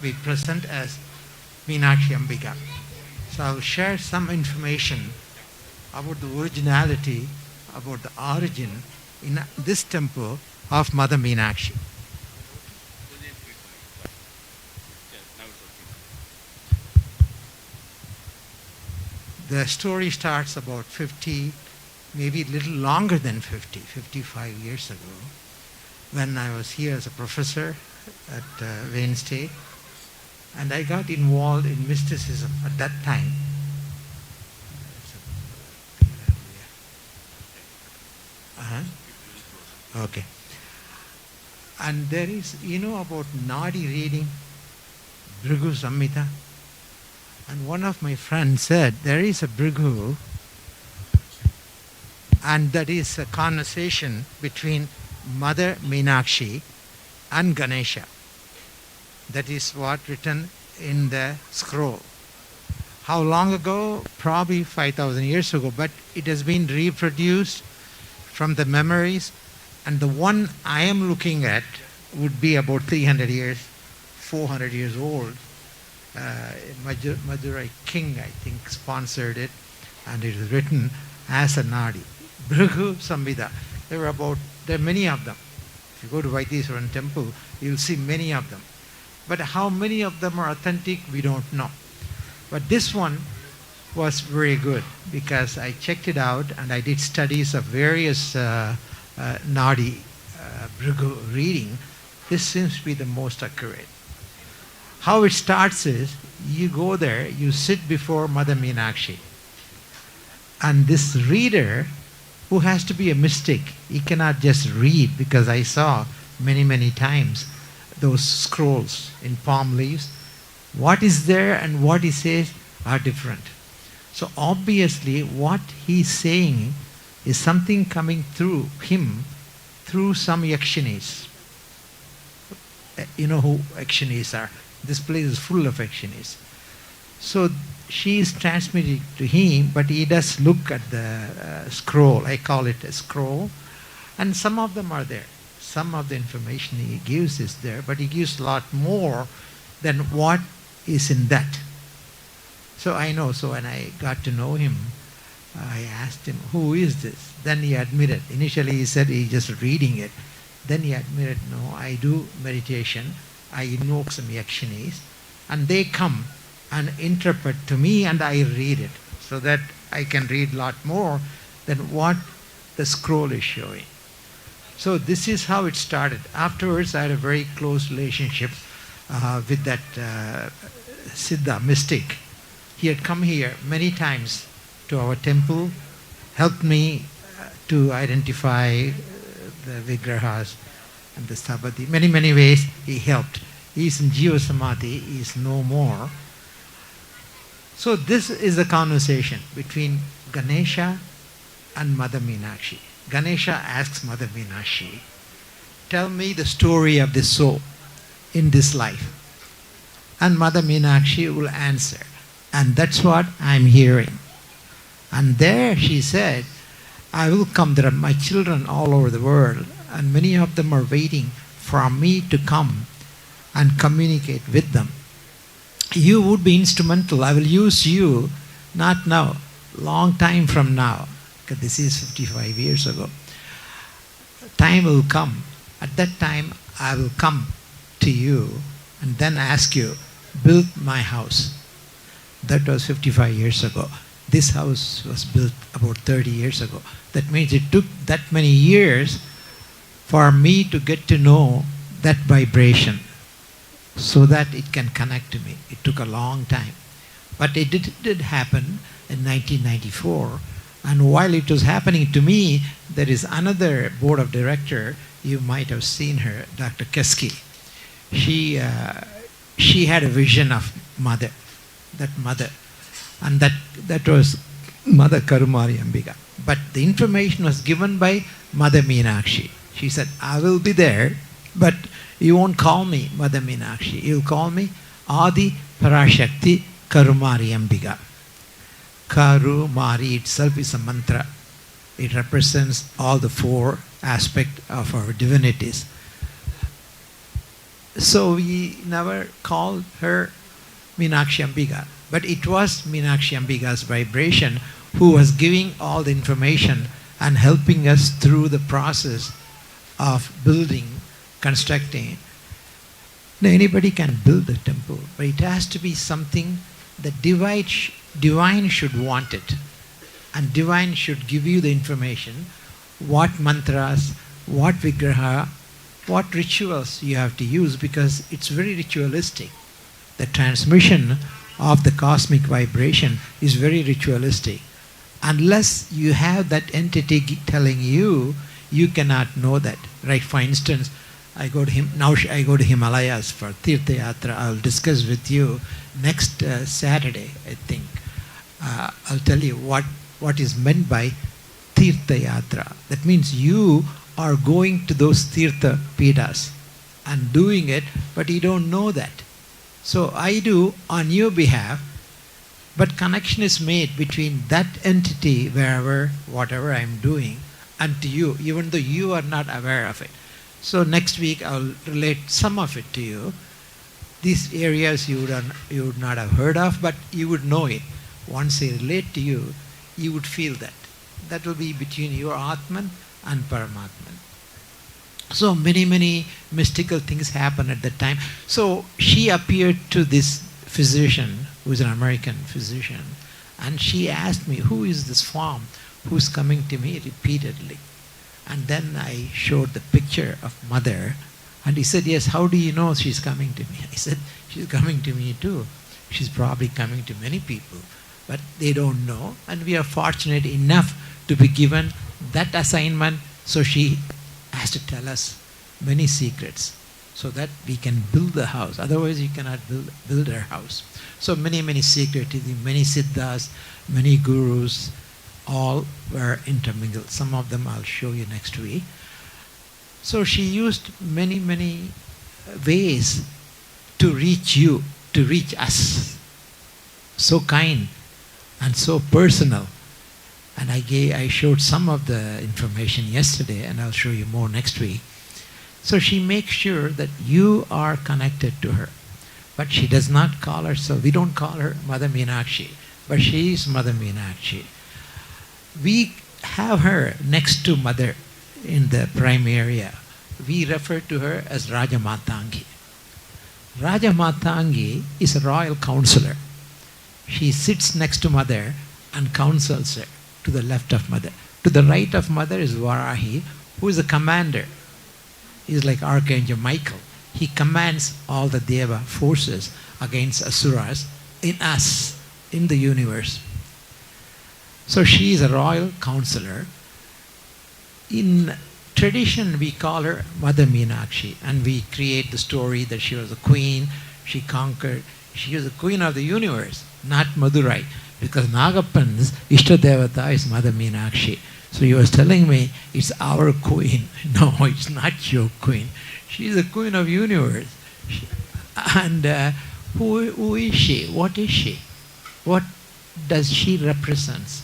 we present as Meenakshi Ambika. So I'll share some information about the originality, about the origin in this temple of Mother Meenakshi. The story starts about 50, maybe a little longer than 50, 55 years ago, when I was here as a professor at Wayne State, and I got involved in mysticism at that time. Okay. And there is, about Nadi reading, Bhrigu Samhita. And one of my friends said, there is a Bhrigu, and that is a conversation between Mother Meenakshi and Ganesha. That is what written in the scroll. How long ago? Probably 5,000 years ago, but it has been reproduced from the memories, and the one I am looking at would be about 300 years, 400 years old. Madurai king, I think, sponsored it, and it is written as a Nadi. Bhrigu Samhita. There are many of them. If you go to Vaidiswaran temple, you'll see many of them. But how many of them are authentic, we don't know. But this one was very good because I checked it out and I did studies of various Nadi Bhrigu reading. This seems to be the most accurate. How it starts is, you go there, you sit before Mother Meenakshi. And this reader, who has to be a mystic, he cannot just read, because I saw many times those scrolls in palm leaves. What is there and what he says are different. So obviously what he's saying is something coming through him through some yakshinis. You know who yakshinis are. This place is full of yakshinis. So she is transmitting to him, but he does look at the scroll. I call it a scroll. And some of them are there. Some of the information he gives is there, but he gives a lot more than what is in that. So I know, so when I got to know him, I asked him, who is this? Then he admitted. Initially he said he's just reading it. Then he admitted, no, I do meditation. I invoke some yakshinis, and they come and interpret to me, and I read it, so that I can read a lot more than what the scroll is showing. So this is how it started. Afterwards, I had a very close relationship with that Siddha mystic. He had come here many times to our temple, helped me to identify the Vigrahas and the Sabati. Many ways he helped. He is in Jiva Samadhi, he is no more. So this is a conversation between Ganesha and Mother Meenakshi. Ganesha asks Mother Meenakshi, tell me the story of the soul in this life. And Mother Meenakshi will answer. And that's what I'm hearing. And there she said, I will come. There are my children all over the world, and many of them are waiting for me to come and communicate with them. You would be instrumental. I will use you, not now, long time from now, because this is 55 years ago. Time will come. At that time, I will come to you and then ask you, build my house. That was 55 years ago. This house was built about 30 years ago. That means it took that many years for me to get to know that vibration so that it can connect to me. It took a long time. But it did happen in 1994. And while it was happening to me, there is another board of director, you might have seen her, Dr. Keski. She had a vision of mother, that mother. And that was Mother Karumari Ambika. But the information was given by Mother Meenakshi. She said, I will be there, but you won't call me Mother Meenakshi. You'll call me Adi Parashakthi Karumari Ambika. Karumari itself is a mantra. It represents all the four aspects of our divinities. So we never called her Meenakshi Ambika. But it was Meenakshi Ambika's vibration who was giving all the information and helping us through the process of building, constructing. Now, anybody can build a temple, but it has to be something that divine should want it. And divine should give you the information, what mantras, what vigraha, what rituals you have to use, because it's very ritualistic. The transmission of the cosmic vibration is very ritualistic. Unless you have that entity telling you, you cannot know that. Right? For instance, I go to Himalayas for Tirtha Yatra. I'll discuss with you next Saturday, I think. I'll tell you what is meant by Tirtha Yatra. That means you are going to those Tirtha Pidas and doing it, but you don't know that. So I do on your behalf, but connection is made between that entity, wherever, whatever I'm doing, and to you, even though you are not aware of it. So next week I'll relate some of it to you. These areas you would not have heard of, but you would know it. Once I relate to you, you would feel that. That will be between your Atman and Paramatman. So many mystical things happen at that time. So she appeared to this physician, who is an American physician, and she asked me, who is this form who's coming to me repeatedly? And then I showed the picture of Mother, and he said, yes, how do you know she's coming to me? I said, she's coming to me too. She's probably coming to many people, but they don't know, and we are fortunate enough to be given that assignment, so she has to tell us many secrets so that we can build the house. Otherwise you cannot build our house. So many secrets, many siddhas, many gurus, all were intermingled. Some of them I'll show you next week. So she used many ways to reach you, to reach us. So kind and so personal. And I showed some of the information yesterday, and I'll show you more next week. So she makes sure that you are connected to her. But she does not call herself, we don't call her Mother Meenakshi, but she is Mother Meenakshi. We have her next to Mother in the prime area. We refer to her as Rajamatangi. Rajamatangi is a royal counselor. She sits next to Mother and counsels her. To the left of Mother. To the right of Mother is Varahi, who is a commander. He is like Archangel Michael. He commands all the Deva forces against Asuras in us, in the universe. So she is a royal counselor. In tradition, we call her Mother Meenakshi, and we create the story that she was a queen, she conquered, she was the queen of the universe, not Madurai. Because Nagappan's Ishtadevata is Mother Meenakshi. So he was telling me, it's our queen. No, it's not your queen. She is the queen of universe. And who is she? What is she? What does she represent?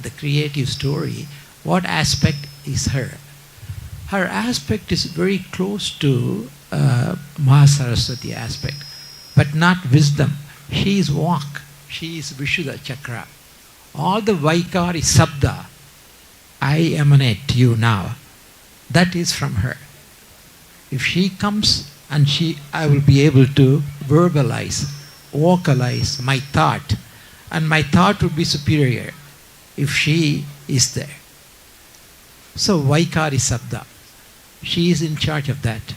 The creative story, what aspect is her? Her aspect is very close to Mahasaraswati aspect, but not wisdom. She is walk. She is Vishuddha Chakra. All the Vaikari Sabda I emanate to you now, that is from her. If she comes and I will be able to verbalize, vocalize my thought, and my thought will be superior if she is there. So Vaikari Sabda, she is in charge of that.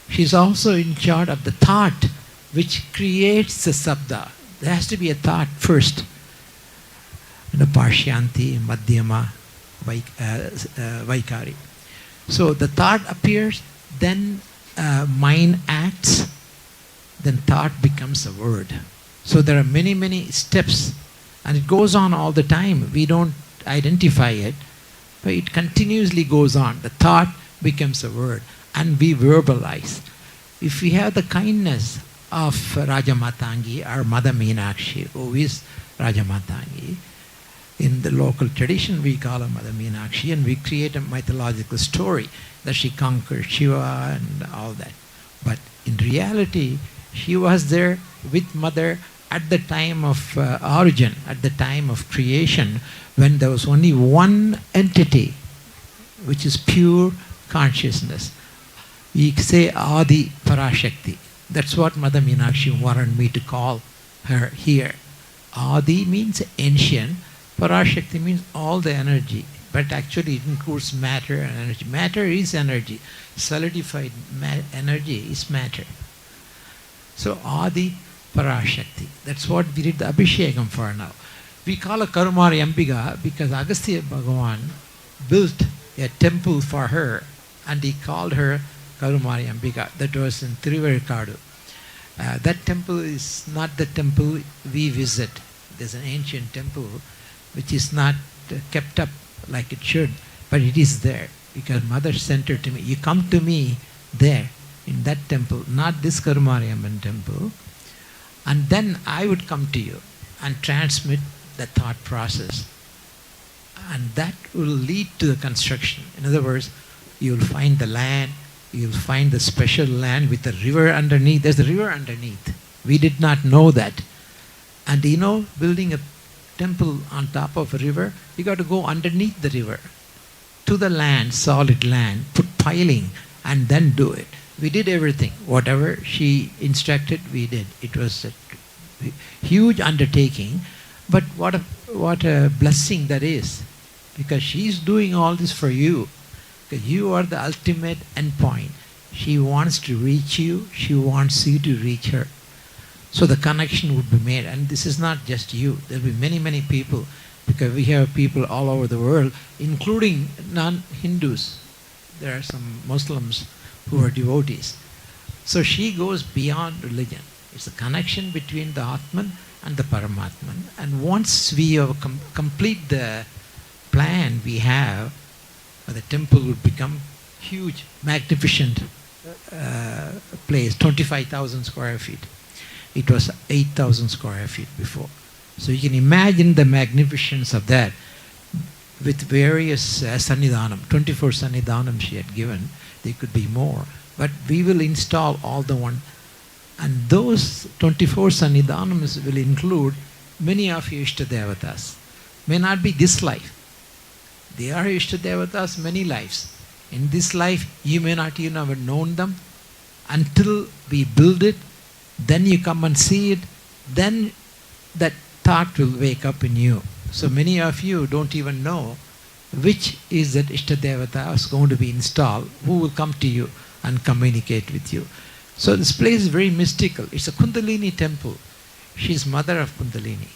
She is also in charge of the thought which creates the Sabda. There has to be a thought first. Parshyanti, Madhyama, Vaikari. So the thought appears, then mind acts, then thought becomes a word. So there are many steps, and it goes on all the time. We don't identify it, but it continuously goes on. The thought becomes a word, and we verbalize. If we have the kindness of Rajamatangi, or Mother Meenakshi, who is Rajamatangi, in the local tradition we call her Mother Meenakshi, and we create a mythological story that she conquered Shiva and all that. But In reality, she was there with mother at the time of origin, at the time of creation, when there was only one entity, which is pure consciousness. We say Adi Parashakti. That's what Mother Meenakshi wanted me to call her here. Adi means ancient, Parashakti means all the energy, but actually it includes matter and energy. Matter is energy. Solidified energy is matter. So Adi Parashakti. That's what we did the Abhishekam for now. We call her Karumari Ambiga because Agastya Bhagavan built a temple for her and he called her Karumari Ambiga. That was in Thiruvarkadu. That temple is not the temple we visit. There's an ancient temple which is not kept up like it should, but it is there because Mother sent her to me. You come to me there in that temple, not this Karumari Amban temple, and then I would come to you and transmit the thought process. And that will lead to the construction. In other words, you will find the land, you will find the special land with the river underneath. There's a river underneath. We did not know that. And you know, building a temple on top of a river, you got to go underneath the river to the land, solid land, put piling, and then do it. We did everything. Whatever she instructed, we did. It was a huge undertaking, but what a blessing that is, because she's doing all this for you. Because you are the ultimate endpoint. She wants to reach you. She wants you to reach her. So the connection would be made. And this is not just you. There will be many, many people, because we have people all over the world, including non-Hindus. There are some Muslims who are devotees. So she goes beyond religion. It's a connection between the Atman and the Paramatman. And once we have complete the plan we have, the temple would become huge, magnificent place, 25,000 square feet. It was 8,000 square feet before. So you can imagine the magnificence of that with various Sannidhanam, 24 Sannidhanam she had given. There could be more. But we will install all the one. And those 24 Sannidhanams will include many of your Ishtadevatas. May not be this life. They are Ishtadevatas many lives. In this life, you may not even have known them until we build it. Then you come and see it. Then that thought will wake up in you. So many of you don't even know which is that Ishtadevata is going to be installed, who will come to you and communicate with you. So this place is very mystical. It's a Kundalini temple. She is mother of Kundalini.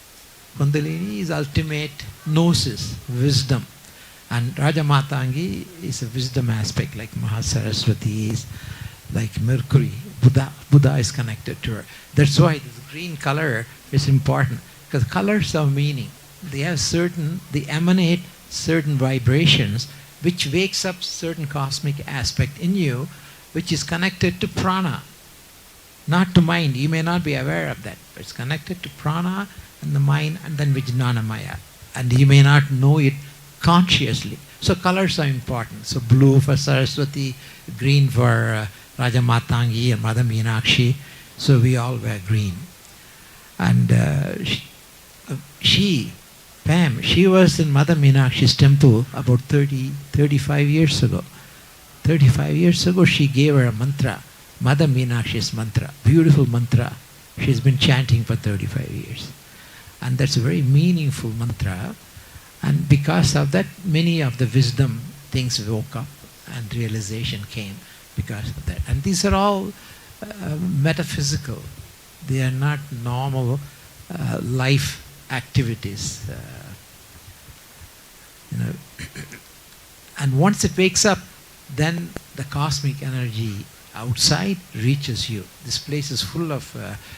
Kundalini is ultimate gnosis, wisdom. And Rajamatangi is a wisdom aspect, like Mahasaraswati is, like Mercury. Buddha is connected to her. That's why this green color is important, because colors have meaning. They emanate certain vibrations which wakes up certain cosmic aspect in you, which is connected to prana, not to mind. You may not be aware of that, but it's connected to prana and the mind and then Vijnanamaya. And you may not know it consciously. So colors are important. So blue for Saraswati, green for Rajamatangi and Mother Meenakshi. So we all wear green. And Pam, she was in Mother Meenakshi's temple about 35 years ago. 35 years ago she gave her a mantra, Mother Meenakshi's mantra, beautiful mantra. She's been chanting for 35 years. And that's a very meaningful mantra. And because of that, many of the wisdom things woke up and realization came because of that. And these are all metaphysical. They are not normal life activities. And once it wakes up, then the cosmic energy outside reaches you. This place is full of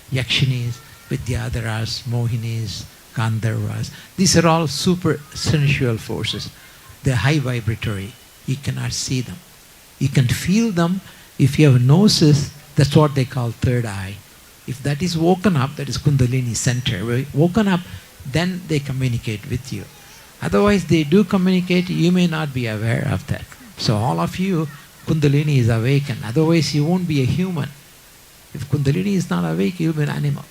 Yakshinis, Vidyadharas, Mohinis, Gandharvas. These are all super sensual forces. They're high vibratory. You cannot see them. You can feel them. If you have gnosis, that's what they call third eye. If that is woken up, that is Kundalini center. Woken up, then they communicate with you. Otherwise, they do communicate, you may not be aware of that. So all of you, Kundalini is awakened. Otherwise, you won't be a human. If Kundalini is not awake, you will be an animal.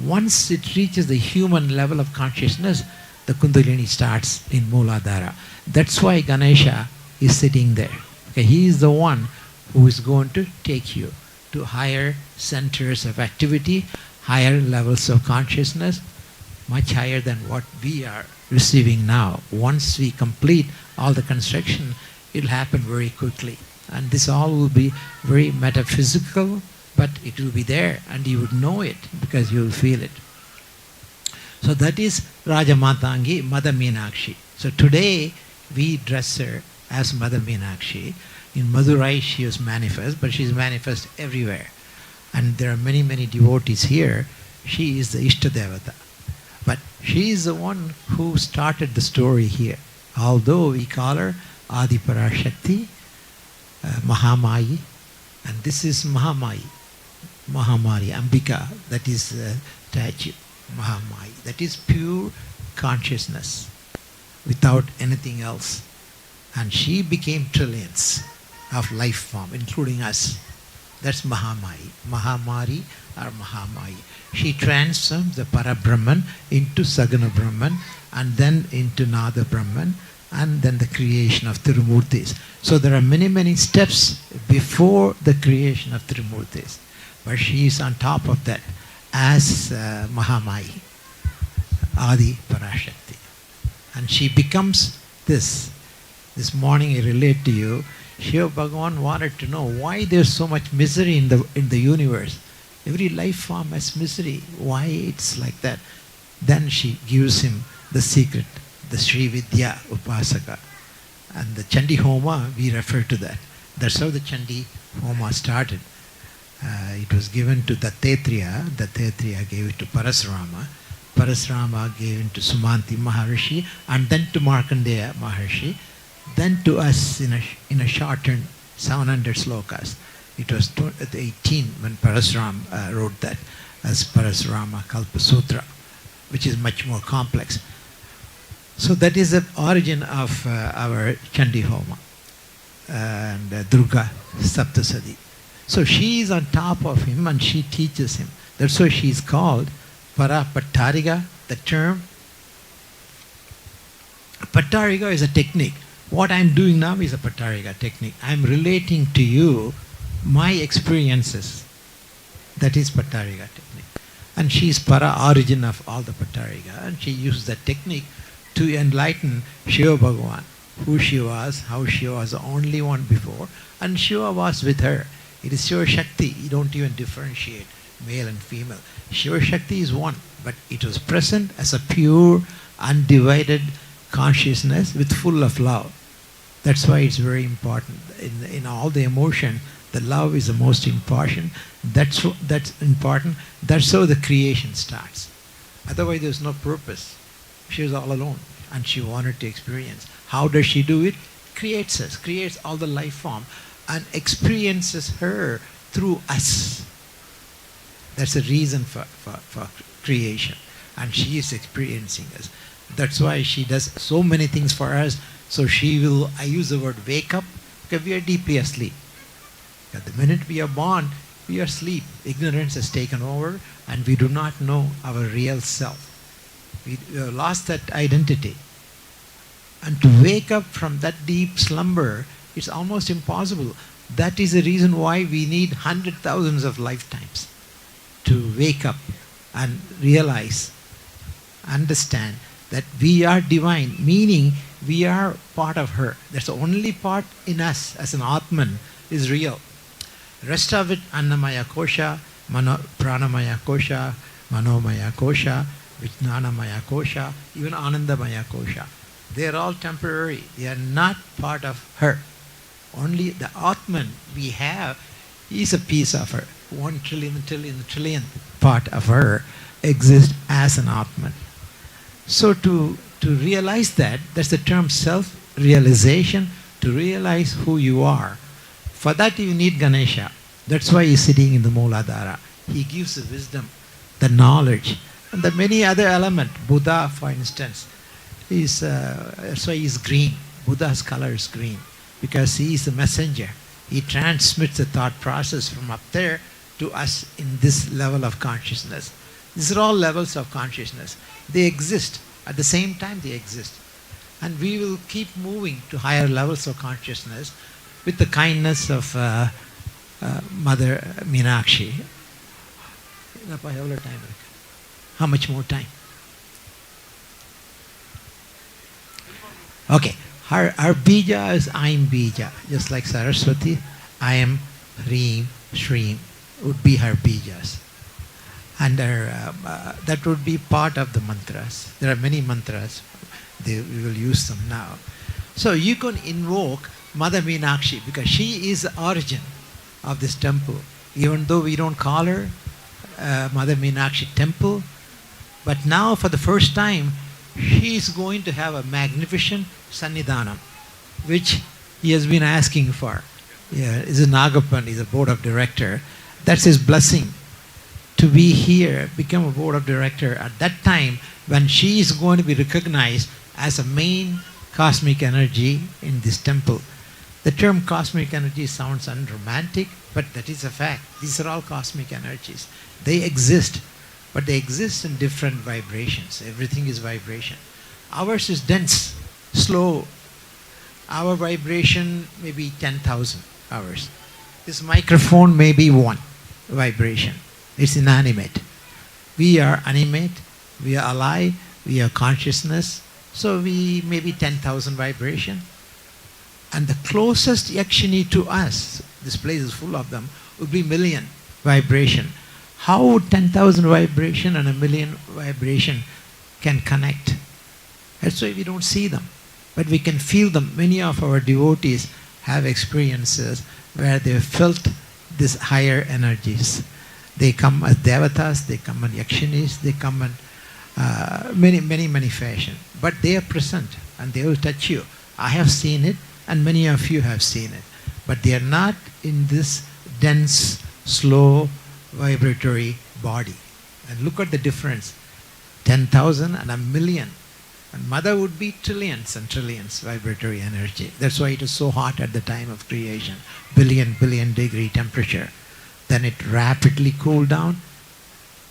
Once it reaches the human level of consciousness, the Kundalini starts in Mooladhara. That's why Ganesha is sitting there. Okay, he is the one who is going to take you to higher centers of activity, higher levels of consciousness, much higher than what we are receiving now. Once we complete all the construction, it will happen very quickly. And this all will be very metaphysical, but it will be there and you would know it because you will feel it. So that is Rajamatangi, Mother Meenakshi. So today we dress her as Mother Meenakshi. In Madurai she is manifest, but she is manifest everywhere. And there are many, many devotees here. She is the Ishta Devata. But she is the one who started the story here. Although we call her Adi Parashakthi, Mahamayi, and this is Mahamayi, Mahamari, Ambika, that is statue, Mahamayi. That is pure consciousness without anything else. And she became trillions of life form, including us. That's Mahamayi. Mahamari or Mahamayi. She transforms the Parabrahman into Saguna Brahman and then into Nada Brahman and then the creation of Tirumurtis. So there are many, many steps before the creation of Tirumurtis. But she is on top of that as Mahamayi, Adi Parashakti. And she becomes this. This morning I relate to you, Shiva Bhagavan wanted to know why there's so much misery in the universe. Every life form has misery. Why it's like that? Then she gives him the secret, the Sri Vidya Upasaka. And the Chandi Homa, we refer to that. That's how the Chandi Homa started. It was given to Dattatreya. Dattatreya gave it to Parasrama. Parasrama gave it to Sumanti Maharishi and then to Markandeya Maharishi. Then to us in a shortened 700 slokas. It was 18 when Parasram wrote that as Parasrama Kalpa Sutra, which is much more complex. So that is the origin of our Chandi Homa and Durga Saptasadi. So she is on top of him and she teaches him. That's why she is called Para Pattariga. The term Pattariga is a technique. What I'm doing now is a Pattariga technique. I'm relating to you my experiences. That is Pattariga technique. And she is Para, origin of all the Pattariga. And she used that technique to enlighten Shiva Bhagavan, who she was, how she was the only one before. And Shiva was with her. It is Shiva Shakti. You don't even differentiate male and female. Shiva Shakti is one, but it was present as a pure, undivided consciousness with full of love. That's why it's very important. In all the emotion, the love is the most important. That's important. That's how the creation starts. Otherwise, there's no purpose. She was all alone, and she wanted to experience. How does she do it? Creates us, creates all the life form, and experiences her through us. That's the reason for creation, and she is experiencing us. That's why she does so many things for us. So she will, I use the word wake up, because we are deeply asleep. At the minute we are born, we are asleep. Ignorance has taken over and we do not know our real self. We have lost that identity. And to wake up from that deep slumber, it's almost impossible. That is the reason why we need 100,000s of lifetimes to wake up and realize, understand that we are divine, meaning we are part of her. That's the only part in us as an Atman is real. Rest of it, Annamaya Kosha, Pranamaya Kosha, Manomaya Kosha, Vijnanamaya Kosha, even Anandamaya Kosha. They are all temporary. They are not part of her. Only the Atman we have is a piece of her. 1 trillion part of her exists as an Atman. So to realize that, that's the term self-realization, to realize who you are. For that you need Ganesha. That's why he's sitting in the Mooladhara. He gives the wisdom, the knowledge, and the many other elements. Buddha, for instance, so he's green. Buddha's color is green because he is the messenger. He transmits the thought process from up there to us in this level of consciousness. These are all levels of consciousness. They exist. At the same time, they exist. And we will keep moving to higher levels of consciousness with the kindness of Mother Meenakshi. How much more time? Okay. Her bija is I'm bija. Just like Saraswati, I am Hreem, Shreem would be her bijas. And that would be part of the mantras. There are many mantras. We will use them now. So you can invoke Mother Meenakshi because she is the origin of this temple. Even though we don't call her Mother Meenakshi temple, but now for the first time, she is going to have a magnificent Sannidhanam, which he has been asking for. Yeah, is a Nagapan, he's a board of director. That's his blessing to be here, become a board of director at that time when she is going to be recognized as a main cosmic energy in this temple. The term cosmic energy sounds unromantic, but that is a fact. These are all cosmic energies. They exist, but they exist in different vibrations. Everything is vibration. Ours is dense, slow. Our vibration may be 10,000 hours. This microphone may be one vibration. It's inanimate. We are animate, we are alive, we are consciousness. So we may be 10,000 vibration. And the closest yakshini to us, this place is full of them, would be million vibration. How would 10,000 vibration and a million vibration can connect? That's why we don't see them, but we can feel them. Many of our devotees have experiences where they felt these higher energies. They come as devatas, they come in yakshinis, they come in many fashion. But they are present and they will touch you. I have seen it and many of you have seen it. But they are not in this dense, slow, vibratory body. And look at the difference. 10,000 and a million. And Mother would be trillions and trillions vibratory energy. That's why it is so hot at the time of creation. Billion degree temperature. Then it rapidly cooled down.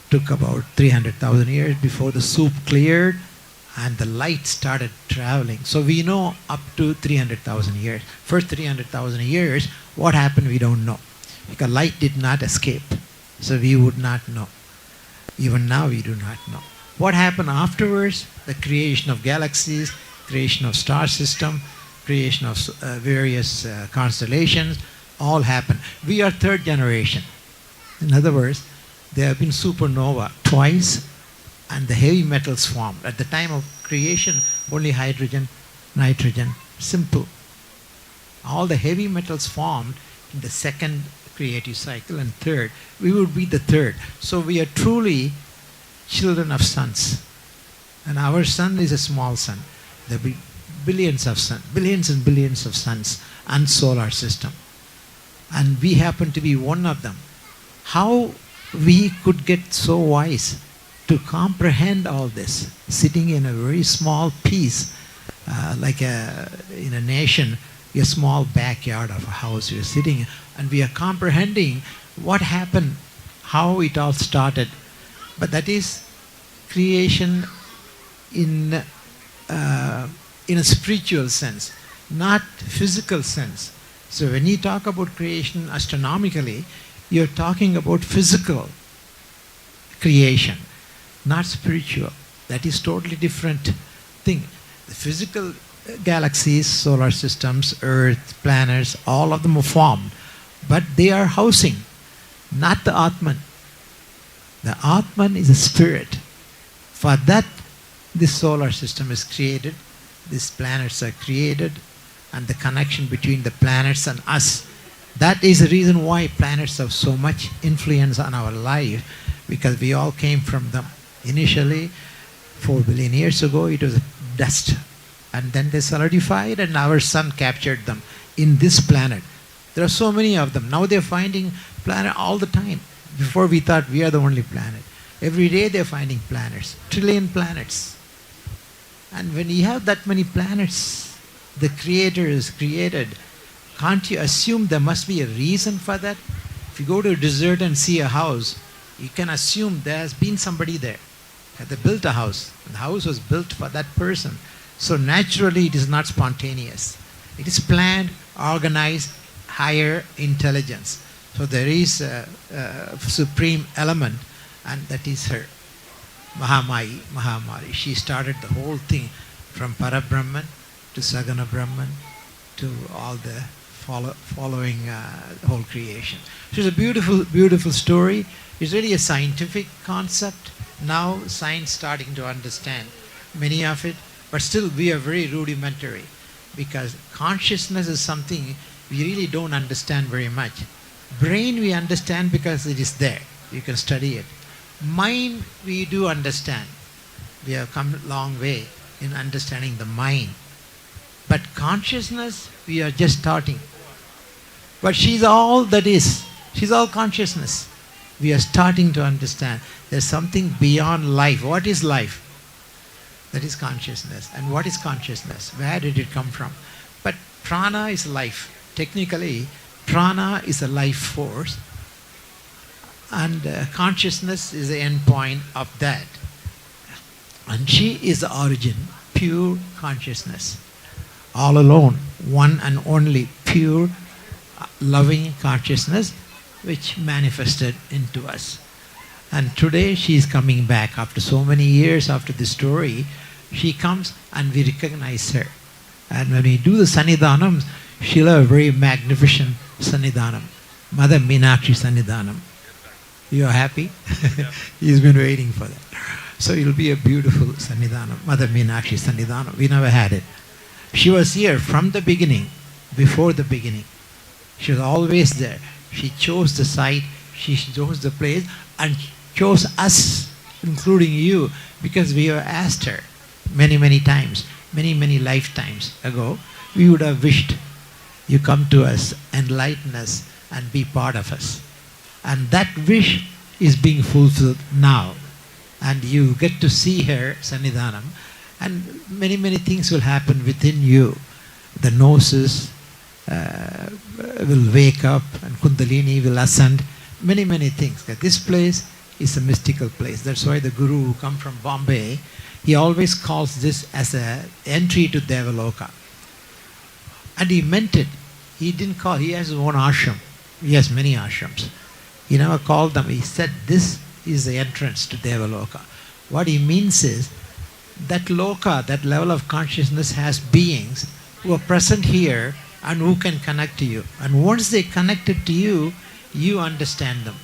Took about 300,000 years before the soup cleared and the light started traveling. So we know up to 300,000 years. First 300,000 years, what happened we don't know. Because light did not escape. So we would not know. Even now we do not know. What happened afterwards? The creation of galaxies, creation of star system, creation of various constellations, all happened. We are third generation. In other words, there have been supernova twice and the heavy metals formed. At the time of creation, only hydrogen, nitrogen, simple. All the heavy metals formed in the second creative cycle and third. We would be the third. So we are truly children of suns. And our sun is a small sun. There will be billions of suns, billions and billions of suns and solar system. And we happen to be one of them. How we could get so wise to comprehend all this, sitting in a very small piece, like in a nation, a small backyard of a house we are sitting, and we are comprehending what happened, how it all started. But that is creation in a spiritual sense, not physical sense. So when you talk about creation astronomically, you're talking about physical creation, not spiritual. That is totally different thing. The physical galaxies, solar systems, Earth, planets, all of them are formed. But they are housing, not the Atman. The Atman is a spirit. For that, this solar system is created, these planets are created, and the connection between the planets and us. That is the reason why planets have so much influence on our life, because we all came from them. Initially, 4 billion years ago, it was dust. And then they solidified and our sun captured them in this planet. There are so many of them. Now they're finding planet all the time. Before we thought we are the only planet. Every day they're finding planets, trillion planets. And when you have that many planets, the Creator is created. Can't you assume there must be a reason for that? If you go to a desert and see a house, you can assume there has been somebody there. They built a house. The house was built for that person. So naturally it is not spontaneous. It is planned, organized, higher intelligence. So there is a supreme element, and that is her. Mahamari. She started the whole thing from Parabrahman to Sagana Brahman to all the following whole creation. So it's a beautiful, beautiful story. It's really a scientific concept. Now science starting to understand many of it, but still we are very rudimentary, because consciousness is something we really don't understand very much. Brain we understand because it is there. You can study it. Mind we do understand. We have come a long way in understanding the mind. But consciousness we are just starting. But she's all that is. She's all consciousness. We are starting to understand there's something beyond life. What is life? That is consciousness. And what is consciousness? Where did it come from? But prana is life. Technically, prana is a life force, and consciousness is the end point of that. And she is the origin, pure consciousness. All alone, one and only pure, loving consciousness which manifested into us. And today she is coming back after so many years after the story. She comes and we recognize her. And when we do the Sannidhanam, she'll have a very magnificent Sannidhanam. Mother Meenakshi Sannidhanam. You are happy? He's been waiting for that. So it'll be a beautiful Sannidhanam. Mother Meenakshi Sannidhanam. We never had it. She was here from the beginning, before the beginning. She was always there. She chose the site, she chose the place, and chose us, including you, because we have asked her many, many times, many, many lifetimes ago. We would have wished you come to us, enlighten us, and be part of us. And that wish is being fulfilled now. And you get to see her Sannidhanam, and many, many things will happen within you. The gnosis will wake up, and Kundalini will ascend. Many, many things. This place is a mystical place. That's why the Guru who come from Bombay, he always calls this as an entry to Devaloka. And he meant it. He didn't call, he has his own ashram. He has many ashrams. He never called them. He said this is the entrance to Devaloka. What he means is that loka, that level of consciousness, has beings who are present here and who can connect to you. And once they connected to you, you understand them.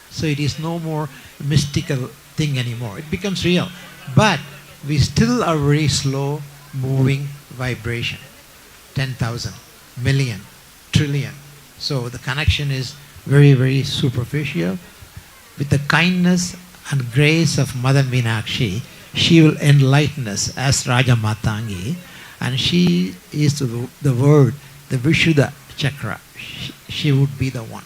So it is no more a mystical thing anymore. It becomes real. But we still are very slow moving vibration. 10,000, million, trillion. So the connection is very, very superficial. With the kindness and grace of Mother Meenakshi, she will enlighten us as Raja Matangi, and she is the word, the Vishuddha chakra. She would be the one.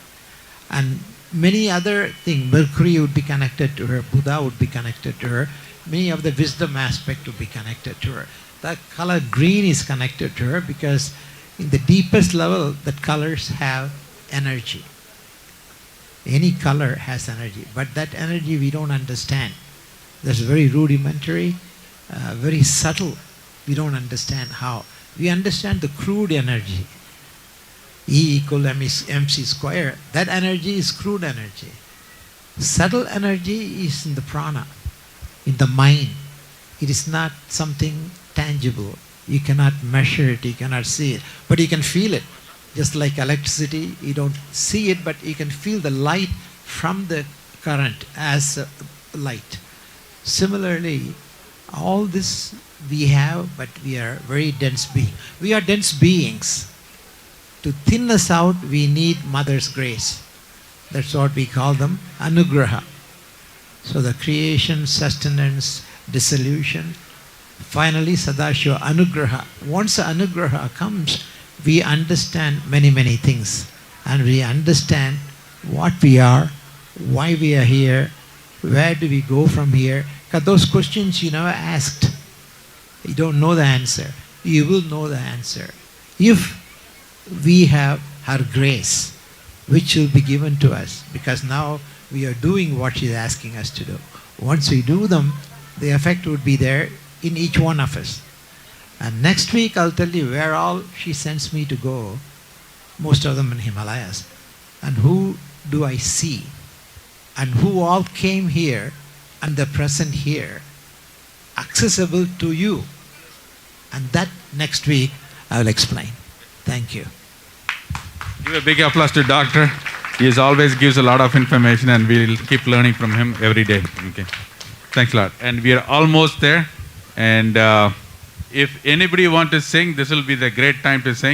And many other things, Mercury would be connected to her, Buddha would be connected to her, many of the wisdom aspect would be connected to her. That color green is connected to her because in the deepest level, that colors have energy. Any color has energy, but that energy we don't understand. That's very rudimentary, very subtle. We don't understand how. We understand the crude energy. E equal MC square. That energy is crude energy. Subtle energy is in the prana, in the mind. It is not something tangible. You cannot measure it, you cannot see it, but you can feel it. Just like electricity, you don't see it, but you can feel the light from the current as light. Similarly, all this we have, but we are very dense beings. We are dense beings. To thin us out, we need Mother's grace. That's what we call them, anugraha. So the creation, sustenance, dissolution, finally Sadashiva, anugraha. Once the anugraha comes, we understand many, many things. And we understand what we are, why we are here, where do we go from here. Because those questions you never asked. You don't know the answer. You will know the answer if we have her grace. which will be given to us, because now we are doing what she's asking us to do. Once we do them, the effect would be there in each one of us. And next week I'll tell you where all she sends me to go, most of them in Himalayas. And who do I see? And who all came here and they're present here, accessible to you. And that next week I will explain. Thank you. Give a big applause to Doctor. He always gives a lot of information and we'll keep learning from him every day. Okay. Thanks a lot. And we are almost there. And if anybody wants to sing, this will be the great time to sing.